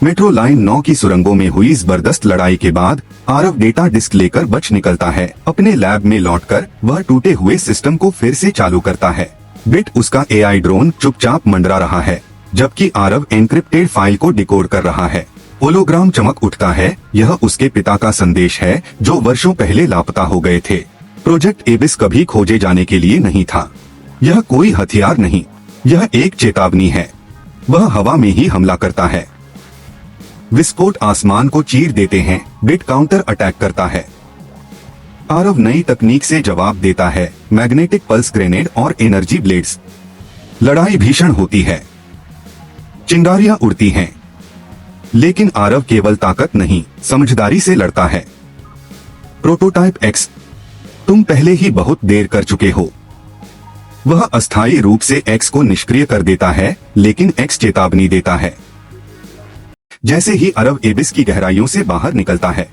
Metro line 9 की सुरंगों में हुई जबरदस्त लड़ाई के बाद आरव डेटा डिस्क लेकर बच निकलता है। अपने लैब में लौटकर वह टूटे हुए सिस्टम को फिर से चालू करता है। बिट उसका एआई ड्रोन चुपचाप मंडरा रहा है, जबकि आरव एन्क्रिप्टेड फाइल को डिकोड कर रहा है। होलोग्राम चमक उठता है। यह उसके पिता का संदेश है, जो वर्षों पहले लापता हो गए थे। प्रोजेक्ट एबिस कभी खोजे जाने के लिए नहीं था। यह कोई हथियार नहीं, यह एक चेतावनी है। वह हवा में ही हमला करता है। विस्फोट आसमान को चीर देते हैं। बिट काउंटर अटैक करता है। आरव नई तकनीक से जवाब देता है, मैग्नेटिक पल्स ग्रेनेड और एनर्जी ब्लेड्स। लड़ाई भीषण होती है, चिंगारियां उड़ती हैं, लेकिन आरव केवल ताकत नहीं, समझदारी से लड़ता है। प्रोटोटाइप एक्स, तुम पहले ही बहुत देर कर चुके हो। वह अस्थायी रूप से एक्स को निष्क्रिय कर देता है, लेकिन एक्स चेतावनी देता है। जैसे ही आरव एबिस की गहराइयों से बाहर निकलता है,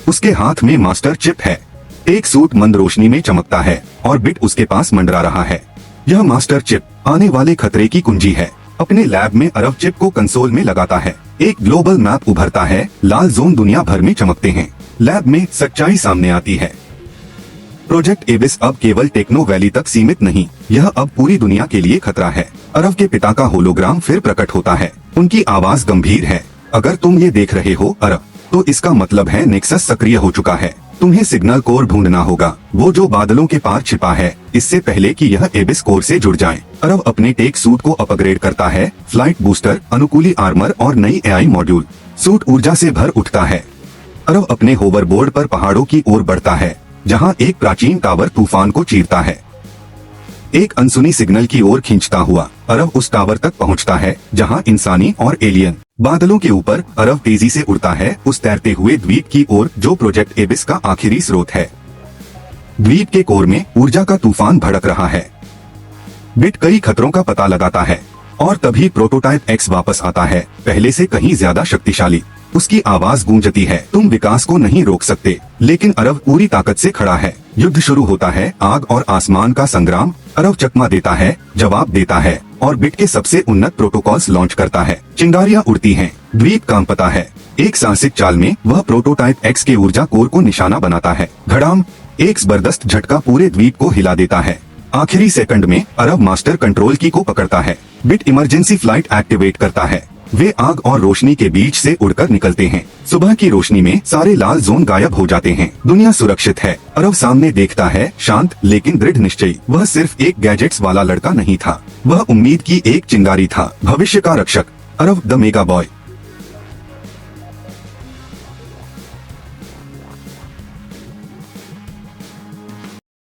उसके हाथ में मास्टर चिप है। एक सूट मंद रोशनी में चमकता है और बिट उसके पास मंडरा रहा है। यह मास्टर चिप आने वाले खतरे की कुंजी है। अपने लैब में आरव चिप को कंसोल में लगाता है। एक ग्लोबल मैप उभरता है। लाल जोन दुनिया भर में चमकते हैं। लैब में सच्चाई सामने आती है। प्रोजेक्ट एबिस अब केवल टेक्नो वैली तक सीमित नहीं, यह अब पूरी दुनिया के लिए खतरा है। आरव के पिता का होलोग्राम फिर प्रकट होता है। उनकी आवाज गंभीर है, अगर तुम ये देख रहे हो आरव, तो इसका मतलब है नेक्सस सक्रिय हो चुका है। तुम्हें सिग्नल कोर ढूंढना होगा, वो जो बादलों के पार छिपा है, इससे पहले कि यह एबिस कोर से जुड़ जाए। आरव अपने टेक सूट को अपग्रेड करता है। फ्लाइट बूस्टर, अनुकूली आर्मर और नई एआई मॉड्यूल। सूट ऊर्जा से भर उठता है। आरव अपने होवरबोर्ड पर पहाड़ों की ओर बढ़ता है, जहां एक प्राचीन टावर तूफान को चीरता है। एक अनसुनी सिग्नल की ओर खींचता हुआ आरव उस टावर तक पहुंचता है, जहां इंसानी और एलियन। बादलों के ऊपर आरव तेजी से उड़ता है, उस तैरते हुए द्वीप की ओर जो प्रोजेक्ट एबिस का आखिरी स्रोत है। द्वीप के कोर में ऊर्जा का तूफान भड़क रहा है। बिट कई खतरों का पता लगाता है, और तभी प्रोटोटाइप एक्स वापस आता है, पहले से कहीं ज्यादा शक्तिशाली। उसकी आवाज गूंजती है, तुम विकास को नहीं रोक सकते। लेकिन आरव पूरी ताकत से खड़ा है। युद्ध शुरू होता है। आग और आसमान का संग्राम। आरव चकमा देता है, जवाब देता है और बिट के सबसे उन्नत प्रोटोकॉल्स लॉन्च करता है। चिंगारियां उड़ती हैं, द्वीप कांपता है। एक साहसिक चाल में वह प्रोटोटाइप एक्स के ऊर्जा कोर को निशाना बनाता है। घड़ाम, एक जबरदस्त झटका पूरे द्वीप को हिला देता है। आखिरी सेकंड में आरव मास्टर कंट्रोल की को पकड़ता है। बिट इमरजेंसी फ्लाइट एक्टिवेट करता है। वे आग और रोशनी के बीच से उड़कर निकलते हैं। सुबह की रोशनी में सारे लाल जोन गायब हो जाते हैं। दुनिया सुरक्षित है। आरव सामने देखता है, शांत लेकिन दृढ़ निश्चयी। वह सिर्फ एक गैजेट्स वाला लड़का नहीं था, वह उम्मीद की एक चिंगारी था, भविष्य का रक्षक। Aarav the mega boy.